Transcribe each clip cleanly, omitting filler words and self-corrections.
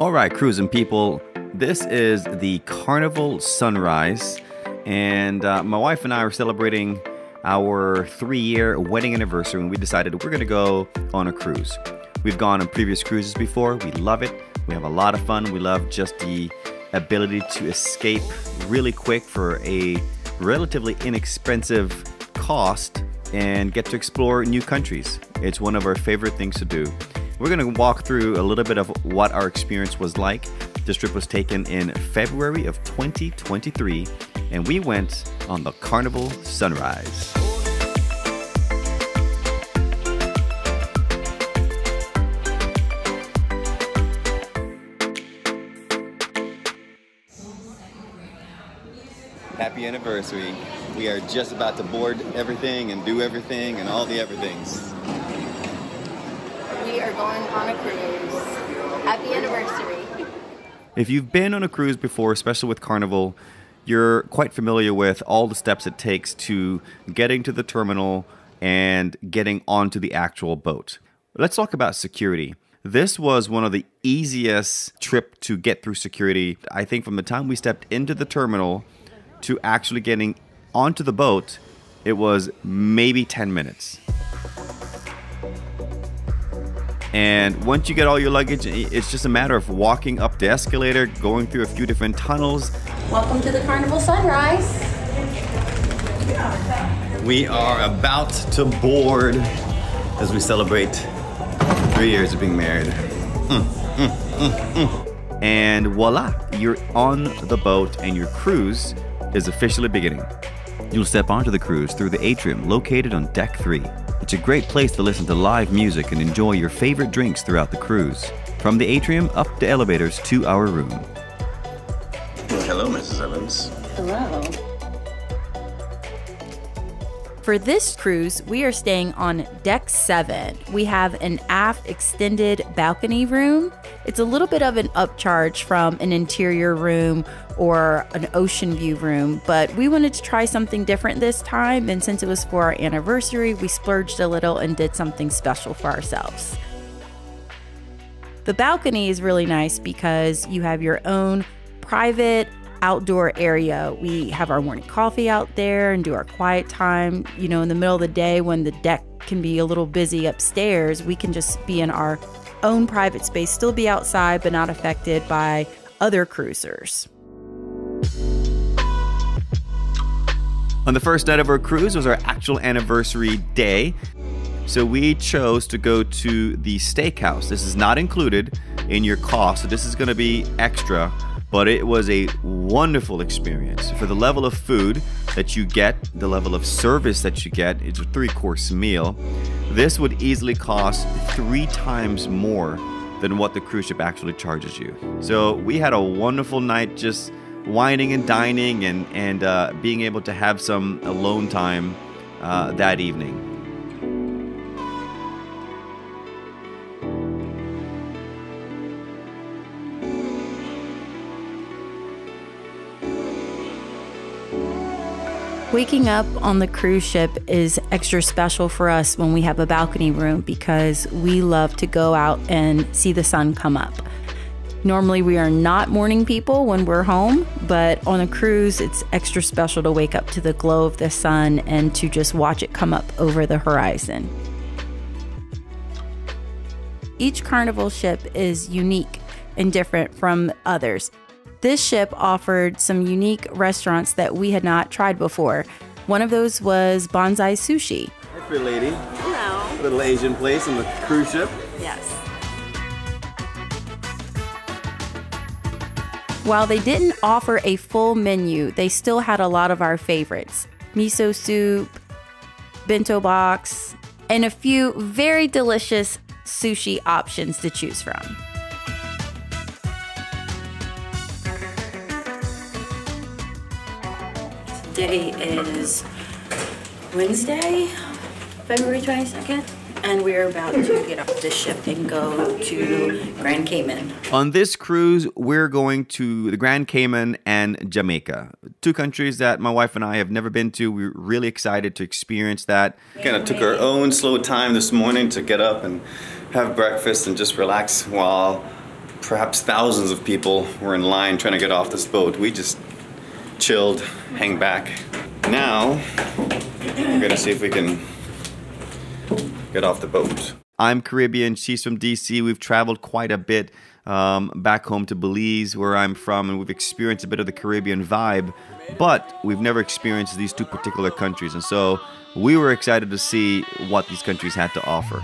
All right, cruising people, this is the Carnival Sunrise, and my wife and I are celebrating our 3-year wedding anniversary, and we decided we're going to go on a cruise. We've gone on previous cruises before. We love it. We have a lot of fun. We love just the ability to escape really quick for a relatively inexpensive cost and get to explore new countries. It's one of our favorite things to do. We're going to walk through a little bit of what our experience was like. This trip was taken in February of 2023, and we went on the Carnival Sunrise. Happy anniversary. We are just about to board everything and do everything and all the everythings. We are going on a cruise. Happy anniversary. If you've been on a cruise before, especially with Carnival, you're quite familiar with all the steps it takes to getting to the terminal and getting onto the actual boat. Let's talk about security. This was one of the easiest trip to get through security. I think from the time we stepped into the terminal to actually getting onto the boat, it was maybe 10 minutes. And once you get all your luggage, it's just a matter of walking up the escalator, going through a few different tunnels. Welcome to the Carnival Sunrise. We are about to board as we celebrate 3 years of being married. And voila, you're on the boat and your cruise is officially beginning. You'll step onto the cruise through the atrium located on Deck 3. It's a great place to listen to live music and enjoy your favorite drinks throughout the cruise. From the atrium up the elevators to our room. Hello, Mrs. Evans. Hello. For this cruise, we are staying on Deck 7. We have an aft extended balcony room. It's a little bit of an upcharge from an interior room or an ocean view room, but we wanted to try something different this time, and since it was for our anniversary, we splurged a little and did something special for ourselves. The balcony is really nice because you have your own private outdoor area. We have our morning coffee out there and do our quiet time. You know, in the middle of the day when the deck can be a little busy upstairs, we can just be in our own private space, still be outside, but not affected by other cruisers. On the first night of our cruise was our actual anniversary day. So we chose to go to the Steakhouse. This is not included in your cost, so this is going to be extra. But it was a wonderful experience. For the level of food that you get, the level of service that you get, it's a 3-course meal. This would easily cost 3 times more than what the cruise ship actually charges you. So we had a wonderful night just wining and dining and being able to have some alone time that evening. Waking up on the cruise ship is extra special for us when we have a balcony room because we love to go out and see the sun come up. Normally we are not morning people when we're home, but on a cruise it's extra special to wake up to the glow of the sun and to just watch it come up over the horizon. Each Carnival ship is unique and different from others. This ship offered some unique restaurants that we had not tried before. One of those was Bonsai Sushi. Hi, pretty lady. Hello. Little Asian place on the cruise ship. Yes. While they didn't offer a full menu, they still had a lot of our favorites. Miso soup, bento box, and a few very delicious sushi options to choose from. Today is Wednesday, February 22nd, and we're about to get off the ship and go to Grand Cayman. On this cruise, we're going to the Grand Cayman and Jamaica, 2 countries that my wife and I have never been to. We're really excited to experience that. Kind of took our own slow time this morning to get up and have breakfast and just relax while perhaps thousands of people were in line trying to get off this boat. We just chilled, hang back. Now, we're gonna see if we can get off the boat. I'm Caribbean, she's from DC. We've traveled quite a bit back home to Belize, where I'm from, and we've experienced a bit of the Caribbean vibe, but we've never experienced these two particular countries, and so we were excited to see what these countries had to offer.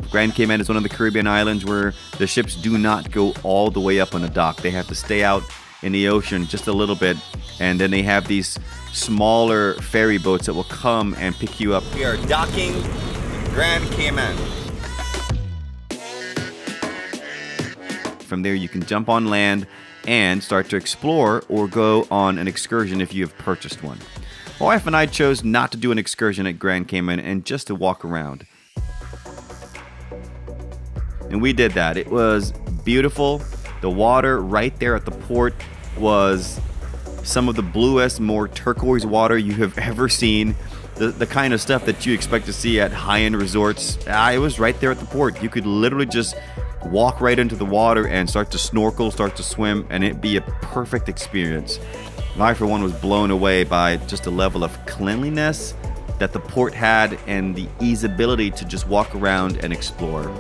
Grand Cayman is one of the Caribbean islands where the ships do not go all the way up on the dock. They have to stay out in the ocean just a little bit, and then they have these smaller ferry boats that will come and pick you up. We are docking Grand Cayman. From there you can jump on land and start to explore or go on an excursion if you have purchased one. My wife and I chose not to do an excursion at Grand Cayman and just to walk around. And we did that. It was beautiful. The water right there at the port was some of the bluest, more turquoise water you have ever seen. The kind of stuff that you expect to see at high-end resorts. It was right there at the port. You could literally just walk right into the water and start to snorkel, start to swim, and it'd be a perfect experience. I, for one, was blown away by just the level of cleanliness that the port had and the easeability to just walk around and explore.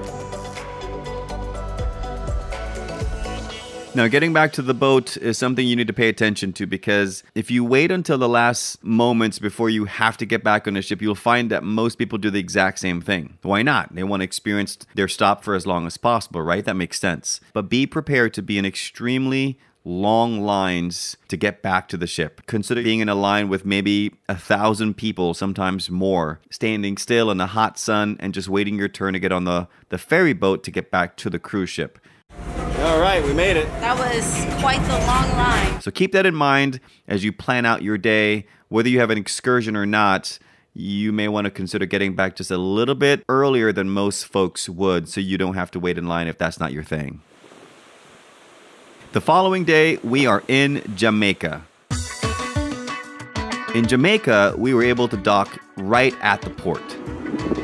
Now, getting back to the boat is something you need to pay attention to, because if you wait until the last moments before you have to get back on the ship, you'll find that most people do the exact same thing. Why not? They want to experience their stop for as long as possible, right? That makes sense. But be prepared to be in extremely long lines to get back to the ship. Consider being in a line with maybe 1,000 people, sometimes more, standing still in the hot sun and just waiting your turn to get on the ferry boat to get back to the cruise ship. All right, we made it. That was quite the long line. So keep that in mind as you plan out your day. Whether you have an excursion or not, you may want to consider getting back just a little bit earlier than most folks would, so you don't have to wait in line if that's not your thing. The following day, we are in Jamaica. In Jamaica, we were able to dock right at the port.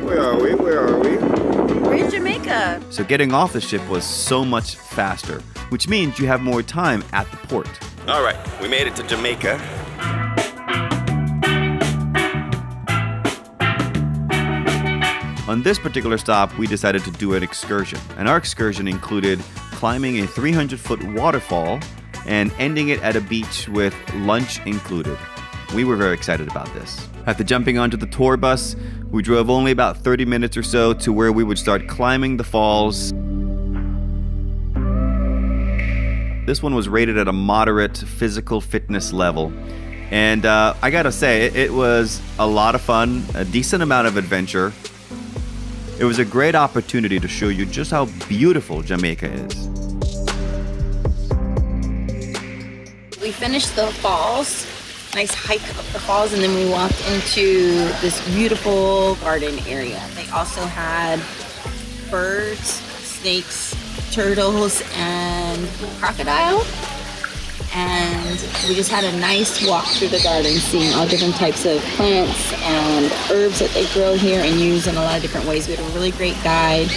Where are we? Where are we? We're in Jamaica. So getting off the ship was so much faster, which means you have more time at the port. All right, we made it to Jamaica. On this particular stop, we decided to do an excursion. And our excursion included climbing a 300-foot waterfall and ending it at a beach with lunch included. We were very excited about this. After jumping onto the tour bus, we drove only about 30 minutes or so to where we would start climbing the falls. This one was rated at a moderate physical fitness level. And I gotta say, it was a lot of fun, a decent amount of adventure. It was a great opportunity to show you just how beautiful Jamaica is. We finished the falls. Nice hike up the falls, and then we walked into this beautiful garden area. They also had birds, snakes, turtles, and crocodile. And we just had a nice walk through the garden, seeing all different types of plants and herbs that they grow here and use in a lot of different ways. We had a really great guide,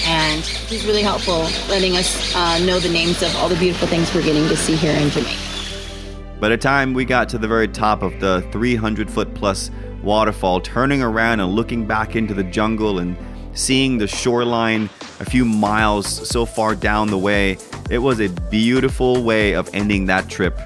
and he was really helpful, letting us know the names of all the beautiful things we're getting to see here in Jamaica. By the time we got to the very top of the 300-foot plus waterfall, turning around and looking back into the jungle and seeing the shoreline a few miles so far down the way, it was a beautiful way of ending that trip.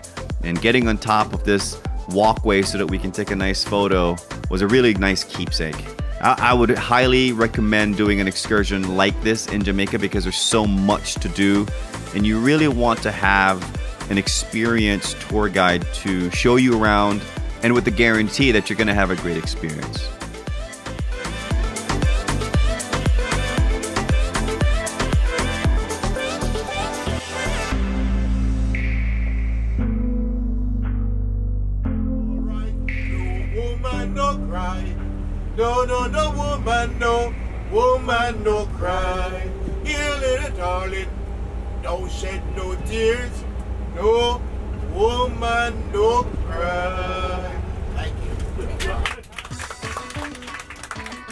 And getting on top of this walkway so that we can take a nice photo was a really nice keepsake. I would highly recommend doing an excursion like this in Jamaica, because there's so much to do, and you really want to have an experienced tour guide to show you around, and with the guarantee that you're going to have a great experience. No, no, no, woman, no, woman, no cry. Here, little darling, don't shed no tears. No, woman, no cry. Thank you.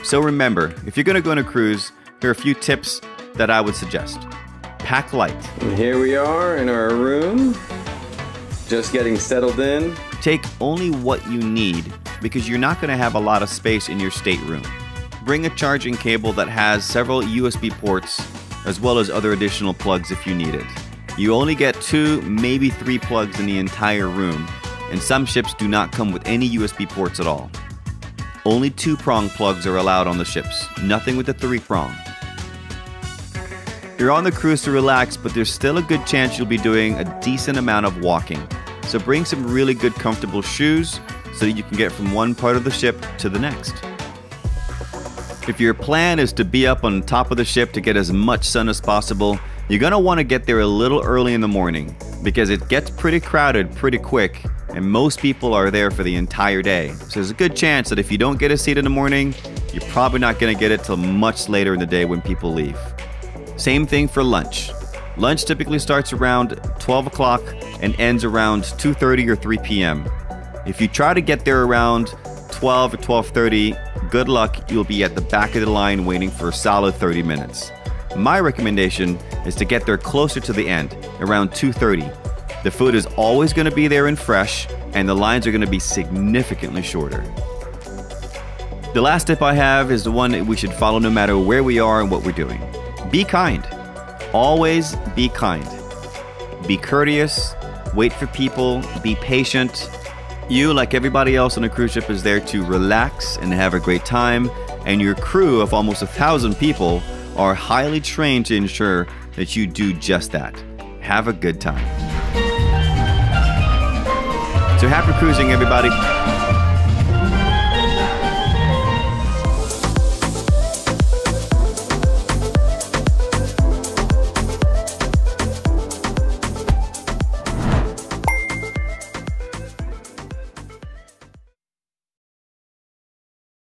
So remember, if you're going to go on a cruise, here are a few tips that I would suggest. Pack light. And here we are in our room, just getting settled in. Take only what you need because you're not going to have a lot of space in your stateroom. Bring a charging cable that has several USB ports as well as other additional plugs if you need it. You only get 2, maybe 3 plugs in the entire room, and some ships do not come with any USB ports at all. Only 2-prong plugs are allowed on the ships, nothing with the 3-prong. You're on the cruise to relax, but there's still a good chance you'll be doing a decent amount of walking. So bring some really good comfortable shoes so that you can get from one part of the ship to the next. If your plan is to be up on top of the ship to get as much sun as possible, you're going to want to get there a little early in the morning because it gets pretty crowded pretty quick and most people are there for the entire day. So there's a good chance that if you don't get a seat in the morning, you're probably not going to get it till much later in the day when people leave. Same thing for lunch. Lunch typically starts around 12 o'clock and ends around 2:30 or 3 p.m. If you try to get there around 12 or 12:30, good luck, you'll be at the back of the line waiting for a solid 30 minutes. My recommendation is to get there closer to the end, around 2:30. The food is always going to be there and fresh, and the lines are going to be significantly shorter. The last tip I have is the one that we should follow no matter where we are and what we're doing. Be kind. Always be kind. Be courteous, wait for people, be patient. You, like everybody else on a cruise ship, is there to relax and have a great time, and your crew of almost 1,000 people are highly trained to ensure that you do just that. Have a good time. So happy cruising, everybody.